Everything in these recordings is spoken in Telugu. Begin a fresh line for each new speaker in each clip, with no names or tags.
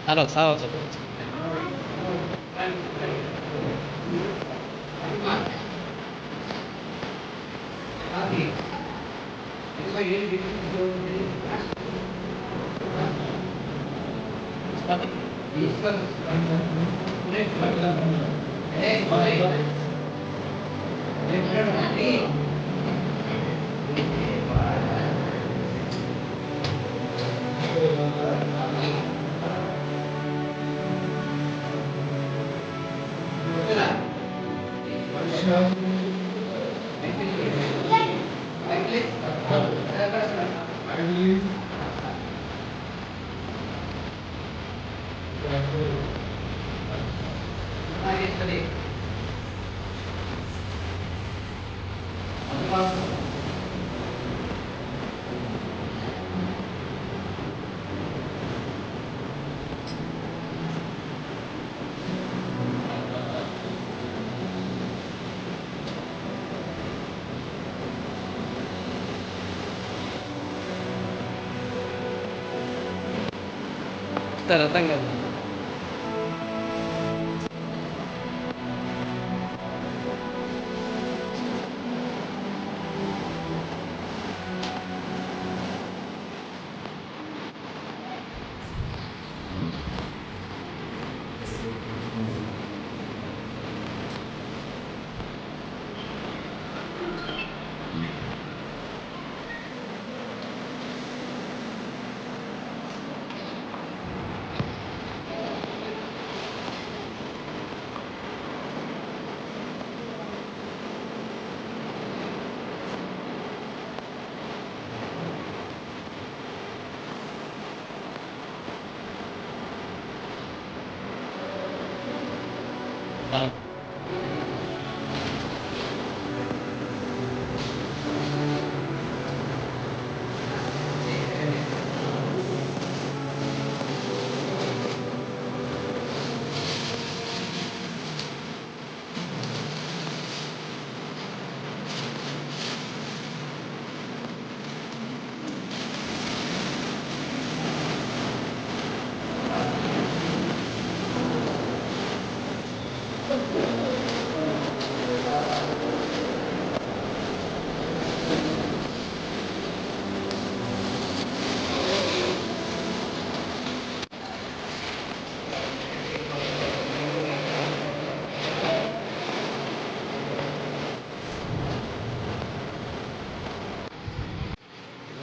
알아, 싸워서 그러지. 따라ตั้งกัน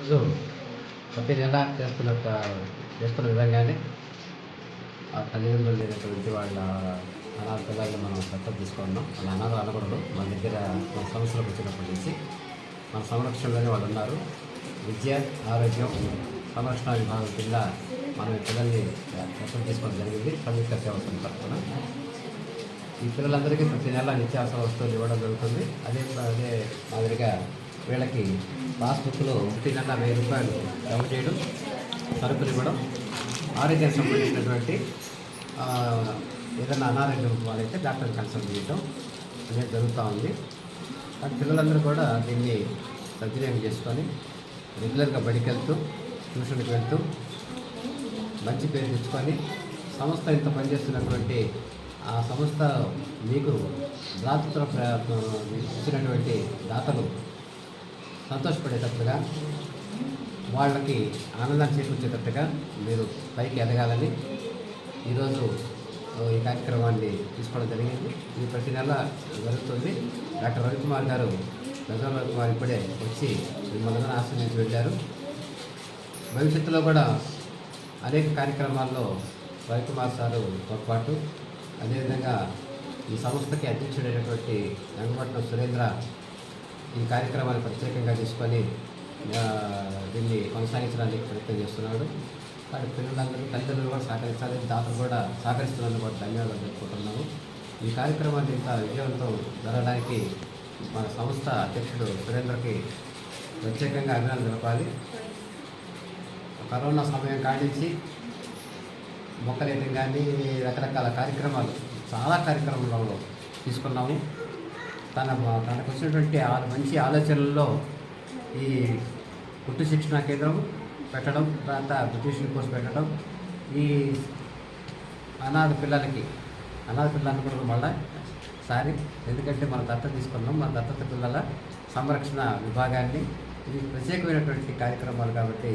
ఈరోజు ప్రతి నెల చేస్తున్న విధంగానే ఆ తల్లిదండ్రులు లేనటువంటి వాళ్ళ అనాథ పిల్లల్ని మనం దత్తత తీసుకున్నాం. వాళ్ళ అనాథ అనకూడదు. మన దగ్గర మన సంస్థలకు వచ్చినప్పటి నుంచి మన సంరక్షణలోనే వాళ్ళు ఉన్నారు. విద్య, ఆరోగ్యం, సంరక్షణ విభాగం కింద మనం ఈ పిల్లల్ని దత్తత తీసుకోవడం జరిగింది. సంయుక్త సేవా సంస్థ తరఫున ఈ పిల్లలందరికీ ప్రతి నెల నిత్యావసర వస్తువులు ఇవ్వడం జరుగుతుంది. అదే మాదిరిగా వీళ్ళకి పాస్బుక్లో ప్రతి నెల 1000 రూపాయలు జమ చేయడం, సరుకులు ఇవ్వడం, ఆరోగ్యానికి సంబంధించినటువంటి ఏదైనా అనారోగ్యం వాళ్ళైతే డాక్టర్ని కన్సల్ట్ చేయడం అనేది జరుగుతూ ఉంది. కానీ పిల్లలందరూ కూడా దీన్ని సద్వినియోగం చేసుకొని రెగ్యులర్గా బడికి వెళ్తూ, ట్యూషన్కి వెళ్తూ మంచి పేరు తెచ్చుకొని సంస్థ ఇంత పనిచేస్తున్నటువంటి ఆ సంస్థ మీకు దాతృత్వ ఇచ్చినటువంటి దాతలు సంతోషపడేటట్టుగా, వాళ్ళకి ఆనందాన్ని చేకూర్చేటట్టుగా మీరు పైకి ఎదగాలని ఈరోజు ఈ కార్యక్రమాన్ని తీసుకోవడం జరిగింది. ఇది ప్రతి నెల జరుగుతుంది. డాక్టర్ రవికుమార్ గారు, ప్రజల రవికుమార్ ఇప్పుడే వచ్చి మిమ్మల్ని ఆశ్రయించి వెళ్ళారు. భవిష్యత్తులో కూడా అనేక కార్యక్రమాల్లో రవికుమార్ సారు తోడ్పాటు, అదేవిధంగా ఈ సంస్థకి అధ్యక్షుడైనటువంటి వెంకటపట్నం సురేంద్ర ఈ కార్యక్రమాన్ని ప్రత్యేకంగా తీసుకొని దీన్ని కొనసాగించడానికి ప్రయత్నం చేస్తున్నాడు. వాటి పిల్లలందరూ తల్లిదండ్రులు కూడా సహకరించాలి, దాతలు కూడా సహకరిస్తున్నందుకు కూడా ధన్యవాదాలు చెప్పుకుంటున్నాము. ఈ కార్యక్రమాన్ని ఇంత విజయవంతం జరగడానికి మన సంస్థ అధ్యక్షుడు సురేంద్రకి ప్రత్యేకంగా అభినందనలు తెలపాలి. కరోనా సమయం కాడించి మొక్కలేయడం కానీ రకరకాల కార్యక్రమాలు, చాలా కార్యక్రమాలలో తీసుకున్నాము. తనకు వచ్చినటువంటి 6 మంచి ఆలోచనల్లో ఈ కుట్టు శిక్షణా కేంద్రం పెట్టడం, తర్వాత బ్యూటిషియన్ కోర్స్ పెట్టడం, ఈ అనాథ పిల్లలకి కూడా మళ్ళీ సారి, ఎందుకంటే మనం దత్తత తీసుకున్నాం. మన దత్తత పిల్లల సంరక్షణ విభాగాన్ని ఇది ప్రత్యేకమైనటువంటి కార్యక్రమాలు కాబట్టి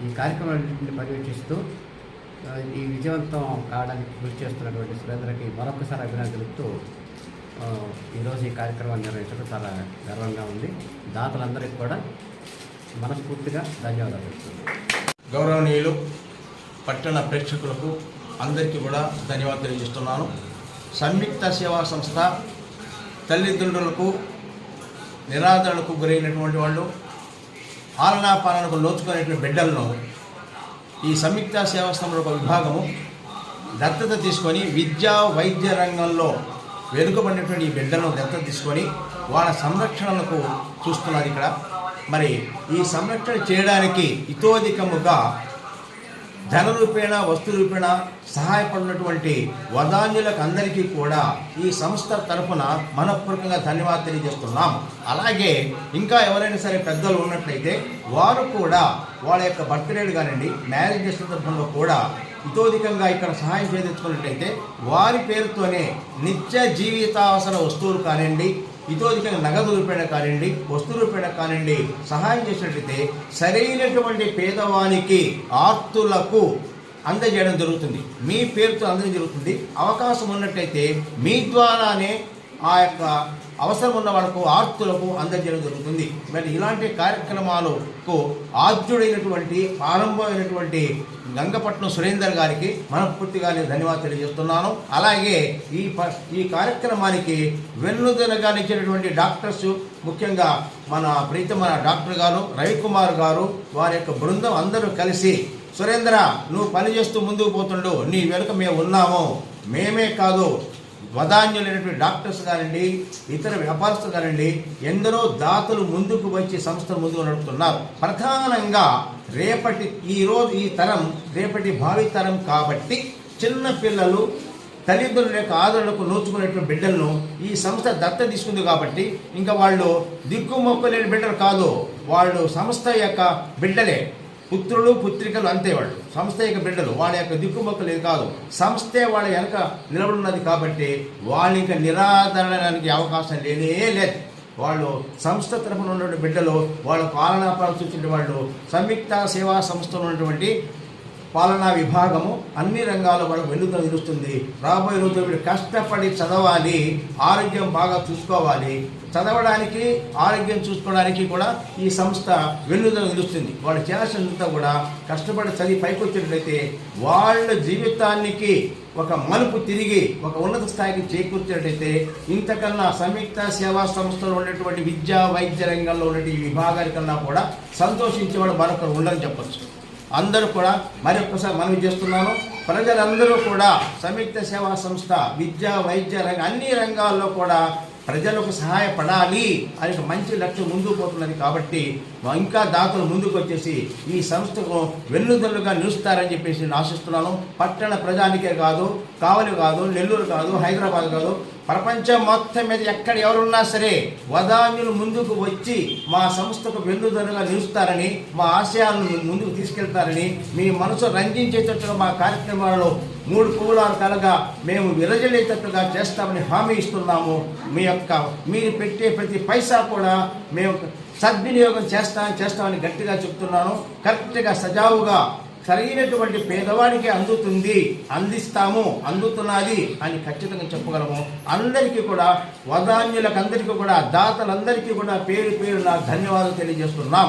ఈ కార్యక్రమాలన్నింటినీ పర్యవేక్షిస్తూ ఈ విజయవంతం కావడానికి కృషి చేస్తున్నటువంటి సురేంద్రకి మరొకసారి అభినందనలు తెలుపుతూ ఈరోజు ఈ కార్యక్రమాన్ని నిర్వహించడం చాలా గర్వంగా ఉంది. దాతలందరికీ కూడా మనస్ఫూర్తిగా ధన్యవాదాలు చెప్తున్నాను.
గౌరవనీయులు పట్టణ ప్రేక్షకులకు అందరికీ కూడా ధన్యవాదాలు తెలియజేస్తున్నాను. సంయుక్త సేవా సంస్థ తల్లిదండ్రులకు నిరాదరణకు గురైనటువంటి వాళ్ళు, ఆలనాపాలనకు నోచుకునేటువంటి బిడ్డలను ఈ సంయుక్త సేవా సంస్థ ఒక విభాగము దత్తత తీసుకొని విద్యా వైద్య రంగంలో వెనుకబడినటువంటి ఈ బిడ్డలను దత్తత తీసుకొని వాళ్ళ సంరక్షణలకు చూస్తున్నారు. ఇక్కడ మరి ఈ సంరక్షణ చేయడానికి ఇతోధికముగా ధన రూపేణ వస్తు రూపేణ సహాయపడినటువంటి వదాన్యులకు అందరికీ కూడా ఈ సంస్థ తరఫున మనఃపూర్వకంగా ధన్యవాదాలు తెలియజేస్తున్నాం. అలాగే ఇంకా ఎవరైనా సరే పెద్దలు ఉన్నట్లయితే వారు కూడా వాళ్ళ యొక్క బర్త్డేలు కానివ్వండి, మ్యారేజ్ డే సందర్భంలో కూడా ఇతోధికంగా ఇక్కడ సహాయం చేయదలుచుకున్నట్లయితే వారి పేరుతోనే నిత్య జీవితావసర వస్తువులు కానివ్వండి, ఇతోధికంగా నగదు రూపేణ కానివ్వండి, వస్తు రూపేణ కానివ్వండి సహాయం చేసినట్లయితే సరైనటువంటి పేదవానికి ఆర్తులకు అందజేయడం జరుగుతుంది. మీ పేరుతో అందజేయడం జరుగుతుంది. అవకాశం ఉన్నట్లయితే మీ ద్వారానే ఆ యొక్క అవసరం ఉన్న వాళ్ళకు ఆర్తులకు అందజేయడం జరుగుతుంది. మరి ఇలాంటి కార్యక్రమాలకు ఆద్యుడైనటువంటి ప్రారంభమైనటువంటి గంగపట్నం సురేందర్ గారికి మనస్ఫూర్తిగా నేను ధన్యవాదాలు తెలియజేస్తున్నాను. అలాగే ఈ కార్యక్రమానికి వెన్నుదనగా ఇచ్చినటువంటి డాక్టర్స్, ముఖ్యంగా మన ప్రీతమైన డాక్టర్ గారు రవికుమార్ గారు, వారి యొక్క బృందం అందరూ కలిసి సురేంద్ర నువ్వు పని చేస్తూ ముందుకు పోతుండు, నీ వెనుక మేము ఉన్నాము, మేమే కాదు వదాన్యులైనటువంటి డాక్టర్స్ కానివ్వండి, ఇతర వ్యాపారస్తులు కానివ్వండి, ఎందరో దాతలు ముందుకు వచ్చి సంస్థను ముందుకు నడుపుతున్నారు. ప్రధానంగా ఈ తరం రేపటి భావి తరం కాబట్టి చిన్న పిల్లలు తల్లిదండ్రుల యొక్క ఆదరణకు నోచుకునేటువంటి బిడ్డలను ఈ సంస్థ దత్తత తీసుకుంది కాబట్టి ఇంకా వాళ్ళు దిక్కుమొక్కలేని బిడ్డలు కాదు, వాళ్ళు సంస్థ యొక్క బిడ్డలే. పుత్రులు పుత్రికలు అంతే, వాళ్ళు సంస్థ యొక్క బిడ్డలు, వాళ్ళ యొక్క దిక్కుమొక్కలేదు కాదు, సంస్థే వాళ్ళ వెనక నిలబడినది కాబట్టి వాళ్ళు ఇంకా నిరాదరణానికి అవకాశం లేనే లేదు. వాళ్ళు సంస్థ తరఫున ఉన్నటువంటి బిడ్డలు, వాళ్ళ పాలనాపాలు చూసిన వాళ్ళు సంయుక్త సేవా సంస్థలో ఉన్నటువంటి పాలనా విభాగము అన్ని రంగాల్లో వాళ్ళకు వెలుగుగా నిలుస్తుంది. రాబోయే రోజుల్లో వీళ్ళు కష్టపడి చదవాలి, ఆరోగ్యం బాగా చూసుకోవాలి, చదవడానికి ఆరోగ్యం చూసుకోవడానికి కూడా ఈ సంస్థ వెన్నుగా నిలుస్తుంది. వాళ్ళు చేయాల్సినంతా కూడా కష్టపడి చదివి పైకి వచ్చినట్లయితే వాళ్ళ జీవితానికి ఒక మలుపు తిరిగి ఒక ఉన్నత స్థాయికి చేకూర్చినట్లయితే ఇంతకన్నా సంయుక్త సేవా సంస్థలో ఉన్నటువంటి విద్యా వైద్య రంగంలో ఉన్నటువంటి ఈ విభాగానికన్నా కూడా సంతోషించేవాడు మరొకరు ఉండని చెప్పచ్చు. అందరూ కూడా మరొకసారి మనవి చేస్తున్నాను, ప్రజలందరూ కూడా సంయుక్త సేవా సంస్థ విద్యా వైద్య రంగం అన్ని రంగాల్లో కూడా ప్రజలకు సహాయపడాలి అని మంచి లక్ష్యం ముందుకు పోతున్నది. కాబట్టి ఇంకా దాతలు ముందుకు వచ్చేసి ఈ సంస్థకు వెన్నుదన్నుగా నిలుస్తారని చెప్పేసి నేను ఆశిస్తున్నాను. పట్టణ ప్రజానికే కాదు, కావలి కాదు, నెల్లూరు కాదు, హైదరాబాద్ కాదు, ప్రపంచం మొత్తం మీద ఎక్కడ ఎవరున్నా సరే వదాన్యులు ముందుకు వచ్చి మా సంస్థకు వెన్నుదన్నుగా నిలుస్తారని, మా ఆశయాలను ముందుకు తీసుకెళ్తారని, మీ మనసు రంజించేటట్టుగా మా కార్యక్రమాలలో 3 పువ్వులారు కలగా మేము విరజలేటట్టుగా చేస్తామని హామీ ఇస్తున్నాము. మీరు పెట్టే ప్రతి పైసా కూడా మేము సద్వినియోగం చేస్తామని గట్టిగా చెప్తున్నాను. కరెక్ట్గా సజావుగా సరైనటువంటి పేదవాడికి అందుతున్నది అని ఖచ్చితంగా చెప్పగలము. అందరికీ కూడా వదాన్యులకు అందరికీ కూడా దాతలందరికీ కూడా పేరు పేరున ధన్యవాదాలు తెలియజేస్తున్నాం.